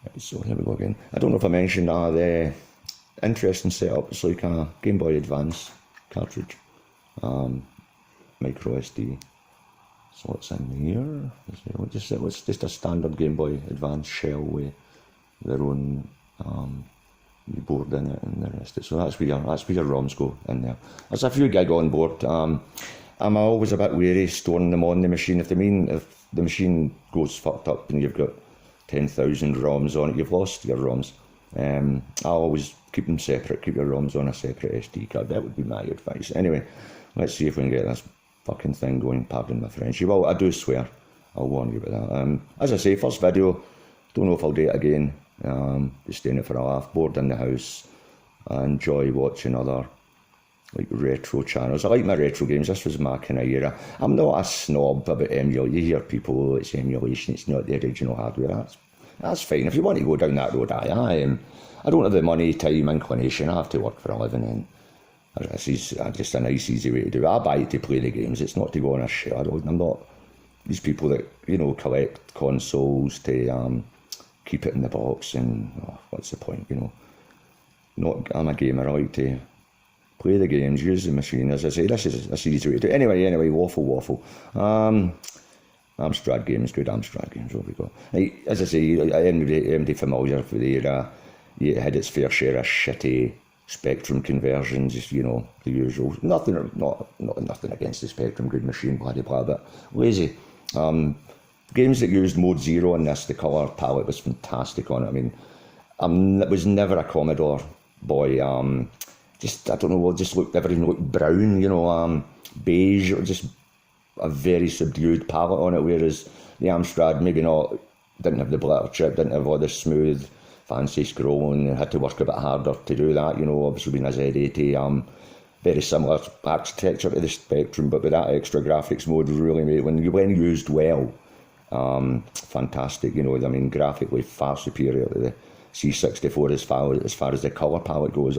Right, so here we go again. I don't know if I mentioned the interesting setup. It's like a Game Boy Advance cartridge, micro SD. So what's in here? It's just a standard Game Boy Advance shell with their own board in it and the rest of it. So that's where your ROMs go in there. There's a few gig on board. I'm always a bit wary storing them on the machine. If the machine goes fucked up and you've got 10,000 ROMs on it, you've lost your ROMs. I always keep them separate. Keep your ROMs on a separate SD card. That would be my advice. Anyway, let's see if we can get this fucking thing going. Pardon my French. Well, I do swear. I'll warn you about that. As I say, first video. Don't know if I'll do it again. Just doing it for a laugh. Bored in the house. I enjoy watching other like retro channels. I like my retro games. This was my kind of era. I'm not a snob about emulation. You hear people, it's emulation, it's not the original hardware. That's fine. If you want to go down that road, I don't have the money, time, inclination. I have to work for a living, and this is just a nice, easy way to do it. I buy it to play the games. It's not to go on a share. I'm not these people that, you know, collect consoles to keep it in the box, and what's the point, you know? I'm a gamer. I like to play the games, use the machine. As I say, this is a easy way to do it. Anyway, waffle. Amstrad games, good Amstrad games, there we go. As I say, anybody familiar with the era, it had its fair share of shitty Spectrum conversions, you know, the usual. Nothing against the Spectrum, good machine, blah, but lazy. Games that used Mode Zero on this, the colour palette was fantastic on it. I mean, I was never a Commodore boy. I don't know, everything looked brown, you know, beige, or just a very subdued palette on it, whereas the Amstrad didn't have the blitter chip, didn't have all the smooth, fancy scrolling, had to work a bit harder to do that, you know, obviously being a Z80, very similar architecture to the Spectrum, but with that extra graphics mode really made it, when used well, fantastic, you know, I mean, graphically far superior to the C64 as far as the colour palette goes.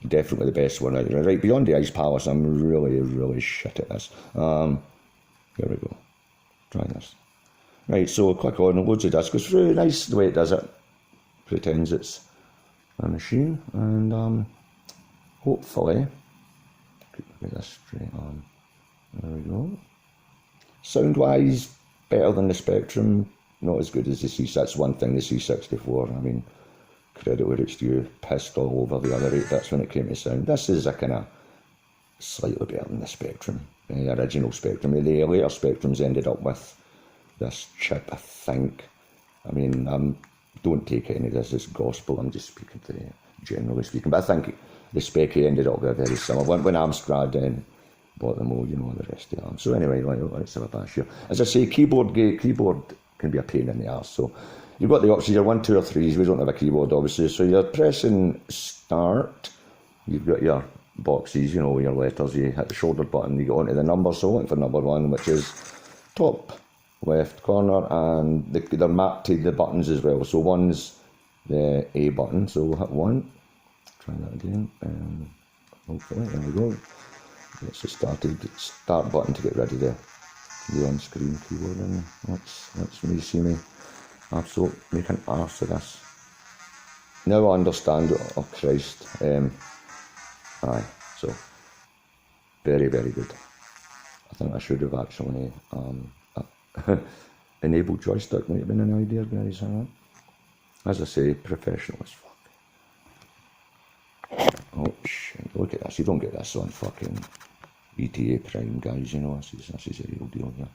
Definitely the best one out there. Right, beyond the Ice Palace, I'm really, really shit at this. Here we go. Try this. Right, so click on, loads of discs. It's really nice the way it does it. Pretends it's a machine, and hopefully, get this straight on. There we go. Sound-wise, better than the Spectrum. Not as good as the C6. That's one thing, the C64. I mean, credit where it's due, pissed all over the other 8-bits when it came to sound. This is a kind of slightly better than the Spectrum, the original Spectrum. The later Spectrums ended up with this chip, I think. I mean, don't take any of this as gospel, I'm just speaking to generally speaking, but I think the Speccy ended up with a very similar. When Amstrad bought them all, you know, the rest of them. So anyway, let's have a bash here. As I say, keyboard can be a pain in the arse, so you've got the options, your 1, 2 or 3s, we don't have a keyboard obviously, so you're pressing start, you've got your boxes, you know, your letters, you hit the shoulder button, you go onto the numbers, so look for number 1, which is top left corner, and they're mapped to the buttons as well, so 1's the A button, so we'll hit 1, try that again, hopefully, there we go, it's the start button to get rid of the on-screen keyboard, and that's me, see me. Absolute make an arse of this. Now I understand, oh Christ. Aye, so very, very good. I think I should have actually enabled joystick, might have been an idea, guys. As I say, professional as fuck. Oh shit, look at this, you don't get this on fucking ETA Prime, guys, you know, this is a real deal here.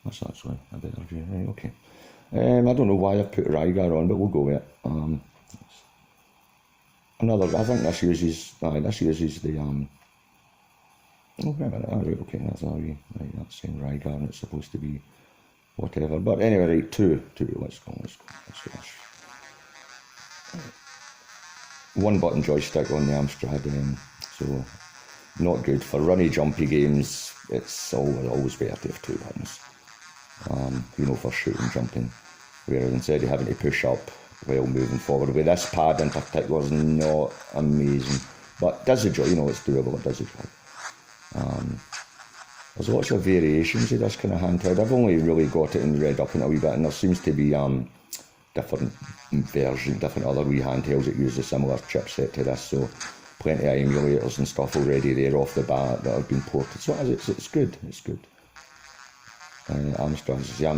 That's actually a better view, right, okay. I don't know why I've put Rygar on, but we'll go with it. I think this uses the, oh, wait a minute, right, okay, that's all right, that's saying Rygar, and it's supposed to be whatever, but anyway, right, two, let's go. One button joystick on the Amstrad, so not good. For runny, jumpy games, it's always better to have 2 buttons. You know, for shooting, jumping, whereas instead of having to push up while moving forward. With this pad in particular is not amazing, but does the job, you know, it's doable, it does the job. There's lots of variations of this kind of handheld. I've only really got it and read up in a wee bit, and there seems to be different different other wee handhelds that use a similar chipset to this, so plenty of emulators and stuff already there off the bat that have been ported. So it's good, it's good. I'm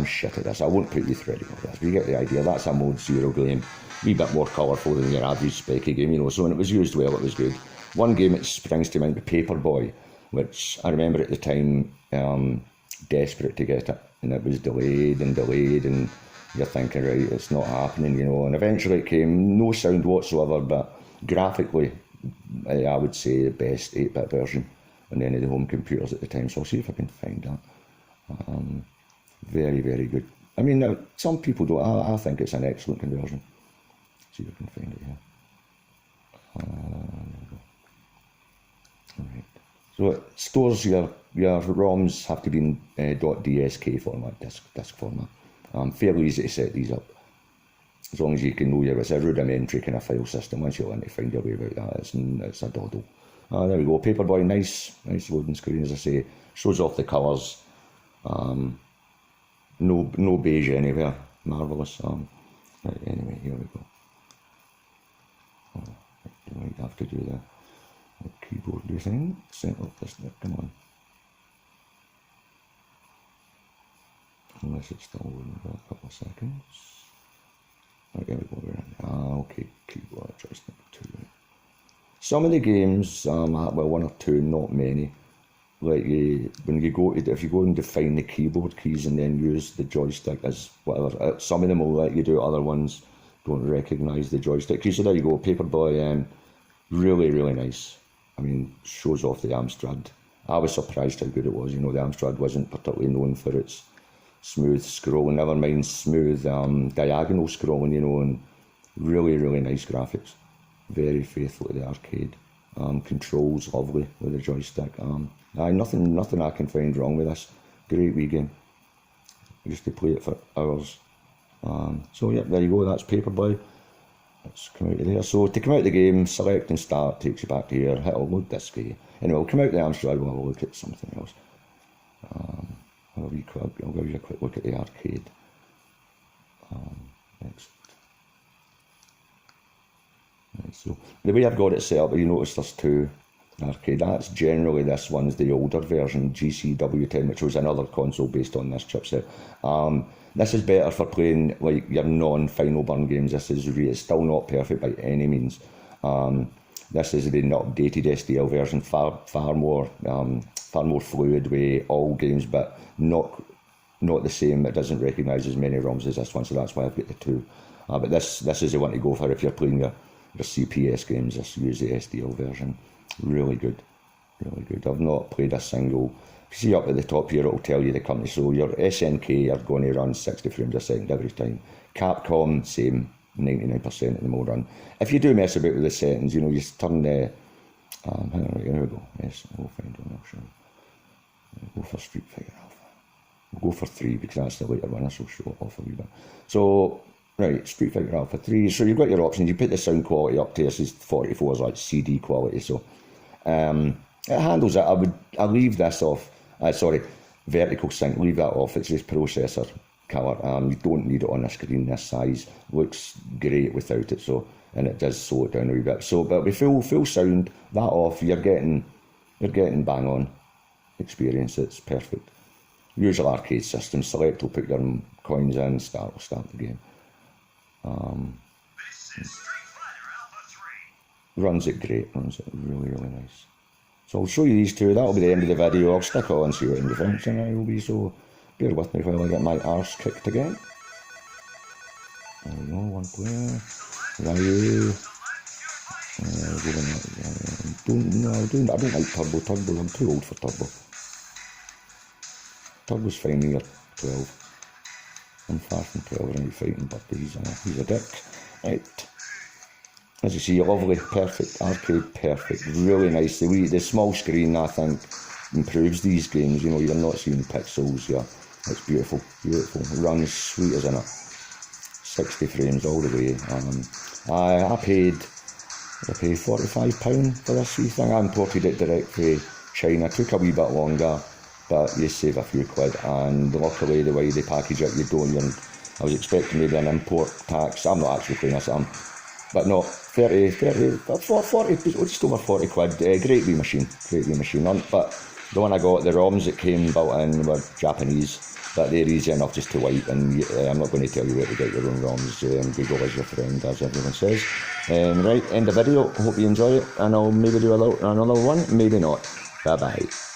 shit at this. I won't put you through any of this, but you get the idea. That's a Mode 0 game, a wee bit more colourful than your average Specky game, you know, so when it was used well, it was good. One game that springs to mind, Paperboy, which I remember at the time, desperate to get it, and it was delayed, and you're thinking, right, it's not happening, you know, and eventually it came, no sound whatsoever, but graphically, I would say the best 8-bit version on any of the home computers at the time, so I'll see if I can find that. Very, very good. I mean, now, some people don't, I think it's an excellent conversion. See if I can find it here. There we go. Alright. So it stores your ROMs have to be in .dsk format, disk format. Fairly easy to set these up, as long as you can know it's a rudimentary kind of file system. Once you learn to find your way about that, it's a doddle. There we go, Paperboy, nice loading screen, as I say, shows off the colours. No beige anywhere, marvellous. Right, anyway, here we go. You might have to do the keyboard thing. Set up this bit, come on. Unless it's still loading for a couple of seconds. Right, there we go, we're in. Okay, keyboard, joystick 2. Some of the games, well, 1 or 2, not many. Like if you go and define the keyboard keys and then use the joystick as whatever, some of them will let you do it, other ones don't recognise the joystick keys. So there you go, Paperboy, really, really nice. I mean, shows off the Amstrad. I was surprised how good it was, you know, the Amstrad wasn't particularly known for its smooth scrolling, never mind smooth diagonal scrolling, you know, and really, really nice graphics. Very faithful to the arcade. Controls lovely with the joystick. Nothing I can find wrong with this. Great wee game. I used to play it for hours. So yeah, there you go, that's Paperboy. Let's come out of there. So to come out of the game, select and start, takes you back to here, hit load disc. Anyway, we'll come out of the Amstrad, we'll have a look at something else. I'll give you a quick look at the arcade. Next. Right, so the way I've got it set up, you notice there's 2 arcade. That's generally, this one's the older version, GCW10, which was another console based on this chipset. This is better for playing like your non-Final Burn games. This is it's still not perfect by any means. This is the not updated SDL version, far more fluid with all games, but not the same. It doesn't recognise as many ROMs as this one, so that's why I've got the 2. But this is the one to go for if you're playing your CPS games. Just use the SDL version. Really good, really good. I've not played a single. See up at the top here, it'll tell you the company. So your SNK are going to run 60 frames a second every time. Capcom, same, 99% of them will run. If you do mess about with the settings, you know, you turn the. Hang on, right, here we go. Yes, we'll find one. I'll show you. We'll go for Street Fighter Alpha. We'll go for 3 because that's the later one. This will show it off a wee bit. So. Right, Street Fighter Alpha 3, so you've got your options. You put the sound quality up to, this is 44, like CD quality, so it handles it. I leave this off, vertical sync, leave that off. It's just processor killer. You don't need it on a screen this size. Looks great without it, so, and it does slow it down a wee bit. So, but with full sound, that off, you're getting bang on experience. It's perfect. Usual arcade system, select will put your coins in, start the game. Runs it great, runs it really, really nice. So I'll show you these 2, that'll be the end of the video. I'll stick on and see what in defence and I will be, so bear with me while I get my arse kicked again. There we go, 1 player. Ryu. I don't like Turbo, I'm too old for Turbo. Turbo's fine when you're 12. I'm far from 12 and fighting, but he's a dick. Right. As you see, lovely, perfect, arcade, perfect, really nice. The small screen, I think, improves these games. You know, you're not seeing pixels here. It's beautiful, beautiful. It runs sweet as in it. 60 frames all the way. I paid £45 for this wee thing. I imported it direct from China. It took a wee bit longer, but you save a few quid, and luckily the way they package it, you don't. I was expecting maybe an import tax. I'm not actually paying this, but no, 40, just over 40 quid. Great wee machine. But the one I got, the ROMs that came built in were Japanese, but they're easy enough just to wipe, and I'm not going to tell you where to get your own ROMs. Google is your friend, as everyone says. Right, end the video. Hope you enjoy it, and I'll maybe do another one, maybe not. Bye bye.